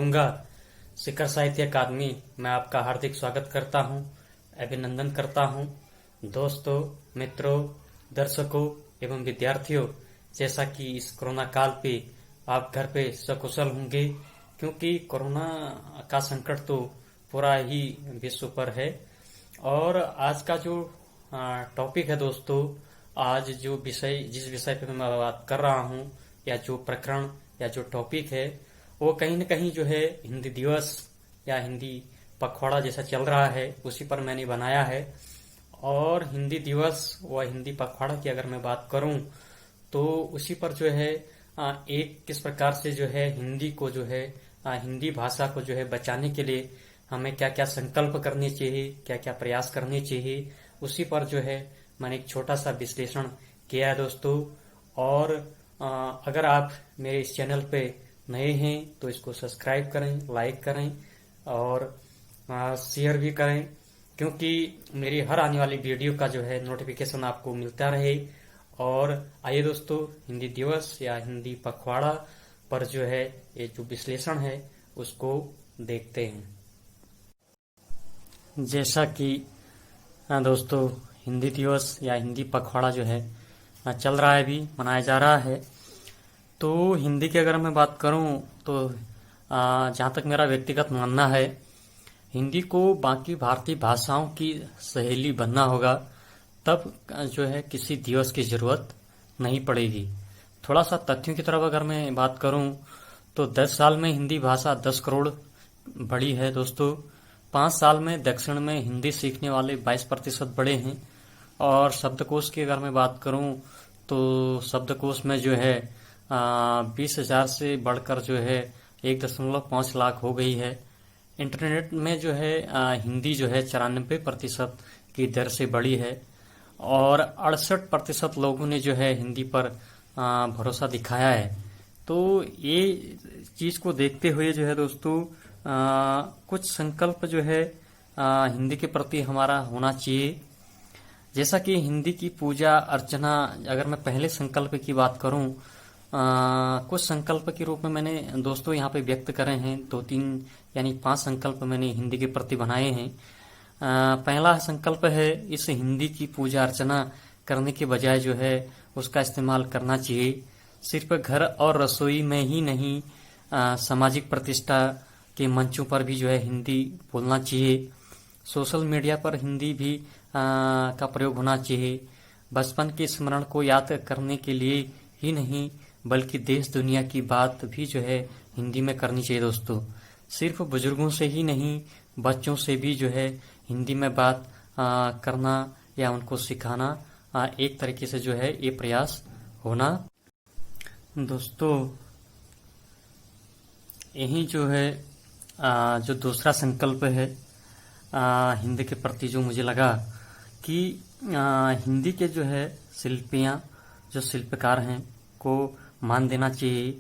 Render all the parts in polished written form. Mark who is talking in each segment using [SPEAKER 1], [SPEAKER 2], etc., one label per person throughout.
[SPEAKER 1] करूंगा। शिखर साहित्य अकादमी में आपका हार्दिक स्वागत करता हूं, अभिनंदन करता हूं। दोस्तों, मित्रों, दर्शकों एवं विद्यार्थियों, जैसा कि इस कोरोना काल पे आप घर पे सकुशल होंगे, क्योंकि कोरोना का संकट तो पूरा ही विश्व पर है। और आज का जो टॉपिक है दोस्तों, आज जो विषय जिस विषय पे मैं बात कर रहा हूं, या जो प्रकरण या जो टॉपिक है, वो कहीं न कहीं जो है हिंदी दिवस या हिंदी पखवाड़ा जैसा चल रहा है, उसी पर मैंने बनाया है। और हिंदी दिवस व हिंदी पखवाड़ा की अगर मैं बात करूं तो उसी पर जो है एक किस प्रकार से जो है हिंदी को जो है हिंदी भाषा को जो है बचाने के लिए हमें क्या क्या संकल्प करने चाहिए, क्या क्या प्रयास करने चाहिए, उसी पर जो है मैंने एक छोटा सा विश्लेषण किया है दोस्तों। और अगर आप मेरे इस चैनल पे नए हैं तो इसको सब्सक्राइब करें, लाइक करें और शेयर भी करें, क्योंकि मेरी हर आने वाली वीडियो का जो है नोटिफिकेशन आपको मिलता रहे। और आइए दोस्तों, हिंदी दिवस या हिंदी पखवाड़ा पर जो है ये जो विश्लेषण है उसको देखते हैं। जैसा कि दोस्तों हिंदी दिवस या हिंदी पखवाड़ा जो है चल रहा है, अभी मनाया जा रहा है। तो हिंदी की अगर मैं बात करूं तो जहाँ तक मेरा व्यक्तिगत मानना है, हिंदी को बाकी भारतीय भाषाओं की सहेली बनना होगा, तब जो है किसी दिवस की जरूरत नहीं पड़ेगी। थोड़ा सा तथ्यों की तरफ अगर मैं बात करूं तो 10 साल में हिंदी भाषा 10 करोड़ बढ़ी है दोस्तों। 5 साल में दक्षिण में हिंदी सीखने वाले 22% बढ़े हैं। और शब्दकोश की अगर मैं बात करूं तो शब्दकोश में जो है 20,000 से बढ़कर जो है 1.5 लाख हो गई है। इंटरनेट में जो है हिंदी जो है 94% की दर से बढ़ी है। और 68% लोगों ने जो है हिंदी पर भरोसा दिखाया है। तो ये चीज को देखते हुए जो है दोस्तों कुछ संकल्प जो है हिंदी के प्रति हमारा होना चाहिए। जैसा कि हिंदी की पूजा अर्चना, अगर मैं पहले संकल्प की बात करूं, कुछ संकल्प के रूप में मैंने दोस्तों यहाँ पे व्यक्त करे हैं। 2-3 यानी 5 संकल्प मैंने हिंदी के प्रति बनाए हैं। पहला संकल्प है, इस हिंदी की पूजा अर्चना करने के बजाय जो है उसका इस्तेमाल करना चाहिए। सिर्फ घर और रसोई में ही नहीं, सामाजिक प्रतिष्ठा के मंचों पर भी जो है हिंदी बोलना चाहिए। सोशल मीडिया पर हिंदी भी का प्रयोग होना चाहिए। बचपन के स्मरण को याद करने के लिए ही नहीं, बल्कि देश दुनिया की बात भी जो है हिंदी में करनी चाहिए दोस्तों। सिर्फ बुजुर्गों से ही नहीं, बच्चों से भी जो है हिंदी में बात करना या उनको सिखाना एक तरीके से जो है ये प्रयास होना दोस्तों। यही जो है जो दूसरा संकल्प है हिंदी के प्रति, जो मुझे लगा कि हिंदी के जो है शिल्पियां, जो शिल्पकार हैं, को मान देना चाहिए।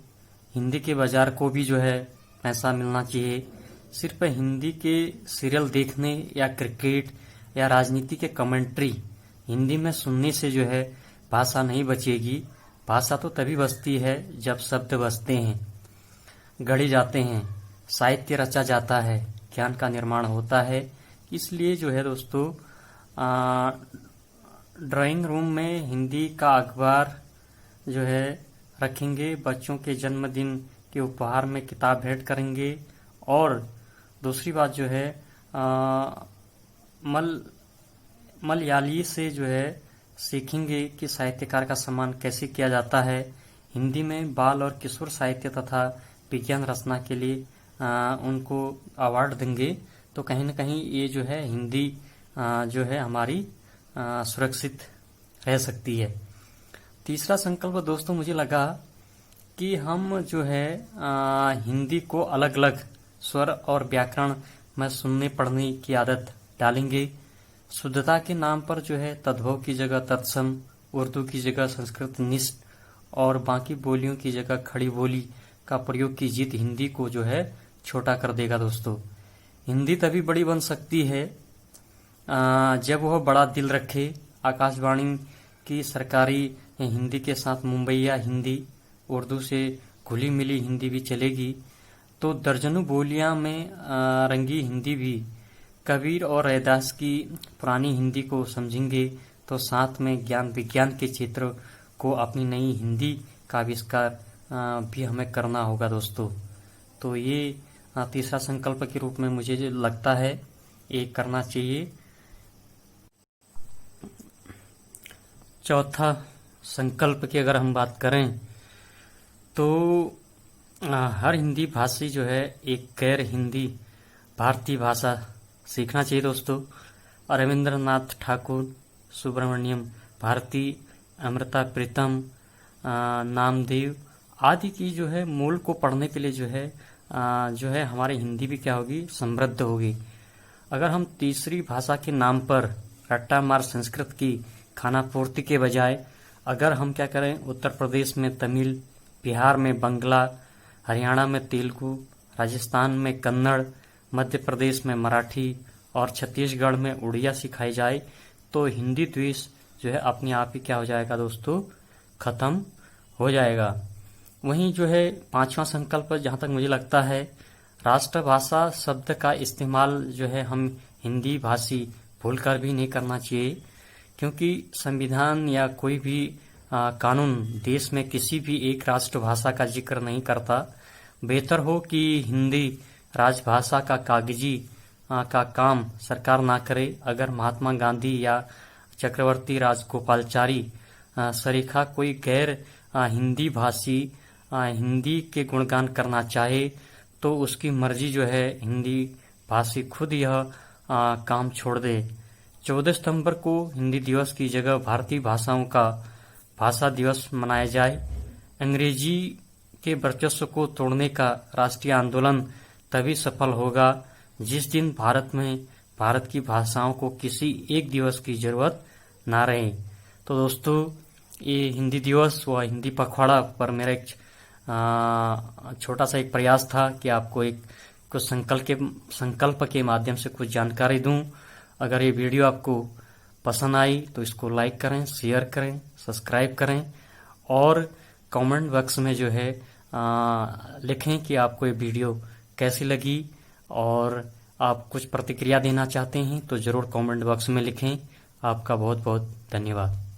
[SPEAKER 1] हिंदी के बाजार को भी जो है पैसा मिलना चाहिए। सिर्फ हिंदी के सीरियल देखने या क्रिकेट या राजनीति के कमेंट्री हिंदी में सुनने से जो है भाषा नहीं बचेगी। भाषा तो तभी बचती है जब शब्द बचते हैं, गढ़े जाते हैं, साहित्य रचा जाता है, ज्ञान का निर्माण होता है। इसलिए जो है दोस्तों ड्राइंग रूम में हिंदी का अखबार जो है रखेंगे, बच्चों के जन्मदिन के उपहार में किताब भेंट करेंगे। और दूसरी बात जो है मलयाली से जो है सीखेंगे कि साहित्यकार का सम्मान कैसे किया जाता है। हिंदी में बाल और किशोर साहित्य तथा विज्ञान रचना के लिए उनको अवार्ड देंगे। तो कहीं न कहीं ये जो है हिंदी जो है हमारी सुरक्षित रह सकती है। तीसरा संकल्प दोस्तों मुझे लगा कि हम जो है हिंदी को अलग अलग स्वर और व्याकरण में सुनने पढ़ने की आदत डालेंगे। शुद्धता के नाम पर जो है तद्भव की जगह तत्सम, उर्दू की जगह संस्कृत निष्ठ और बाकी बोलियों की जगह खड़ी बोली का प्रयोग की जीत हिंदी को जो है छोटा कर देगा दोस्तों। हिंदी तभी बड़ी बन सकती है जब वह बड़ा दिल रखे। आकाशवाणी की सरकारी हिंदी के साथ मुंबईया हिंदी, उर्दू से घुली मिली हिंदी भी चलेगी। तो दर्जनों बोलियां में रंगी हिंदी भी कबीर और रैदास की पुरानी हिंदी को समझेंगे तो साथ में ज्ञान विज्ञान के क्षेत्र को अपनी नई हिंदी का आविष्कार भी हमें करना होगा दोस्तों। तो ये तीसरा संकल्प के रूप में मुझे जो लगता है ये करना चाहिए। चौथा संकल्प की अगर हम बात करें तो हर हिंदी भाषी जो है एक गैर हिंदी भारतीय भाषा सीखना चाहिए दोस्तों। रविंद्रनाथ ठाकुर, सुब्रमण्यम भारती, अमृता प्रीतम, नामदेव आदि की जो है मूल को पढ़ने के लिए जो है हमारी हिंदी भी क्या होगी, समृद्ध होगी। अगर हम तीसरी भाषा के नाम पर रट्टा मार संस्कृत की खाना पूर्ति के बजाय अगर हम क्या करें, उत्तर प्रदेश में तमिल, बिहार में बंगला, हरियाणा में तेलुगु, राजस्थान में कन्नड़, मध्य प्रदेश में मराठी और छत्तीसगढ़ में उड़िया सिखाई जाए तो हिंदी द्वेष जो है अपने आप ही क्या हो जाएगा दोस्तों, खत्म हो जाएगा। वहीं जो है पांचवा संकल्प जहां तक मुझे लगता है, राष्ट्रभाषा शब्द का इस्तेमाल जो है हम हिंदी भाषी भूलकर भी नहीं करना चाहिए, क्योंकि संविधान या कोई भी कानून देश में किसी भी एक राष्ट्रभाषा का जिक्र नहीं करता। बेहतर हो कि हिंदी राजभाषा का कागजी का काम सरकार ना करे। अगर महात्मा गांधी या चक्रवर्ती राजगोपालचारी सरीखा कोई गैर हिंदी भाषी हिंदी के गुणगान करना चाहे तो उसकी मर्जी जो है, हिंदी भाषी खुद यह काम छोड़ दे। 14 सितंबर को हिंदी दिवस की जगह भारतीय भाषाओं का भाषा दिवस मनाया जाए। अंग्रेजी के वर्चस्व को तोड़ने का राष्ट्रीय आंदोलन तभी सफल होगा जिस दिन भारत में भारत की भाषाओं को किसी एक दिवस की जरूरत ना रहे। तो दोस्तों ये हिंदी दिवस व हिंदी पखवाड़ा पर मेरा एक छोटा सा एक प्रयास था कि आपको एक कुछ संकल्प के माध्यम से कुछ जानकारी दूं। अगर ये वीडियो आपको पसंद आई तो इसको लाइक करें, शेयर करें, सब्सक्राइब करें और कमेंट बॉक्स में जो है लिखें कि आपको ये वीडियो कैसी लगी और आप कुछ प्रतिक्रिया देना चाहते हैं तो जरूर कमेंट बॉक्स में लिखें। आपका बहुत बहुत धन्यवाद।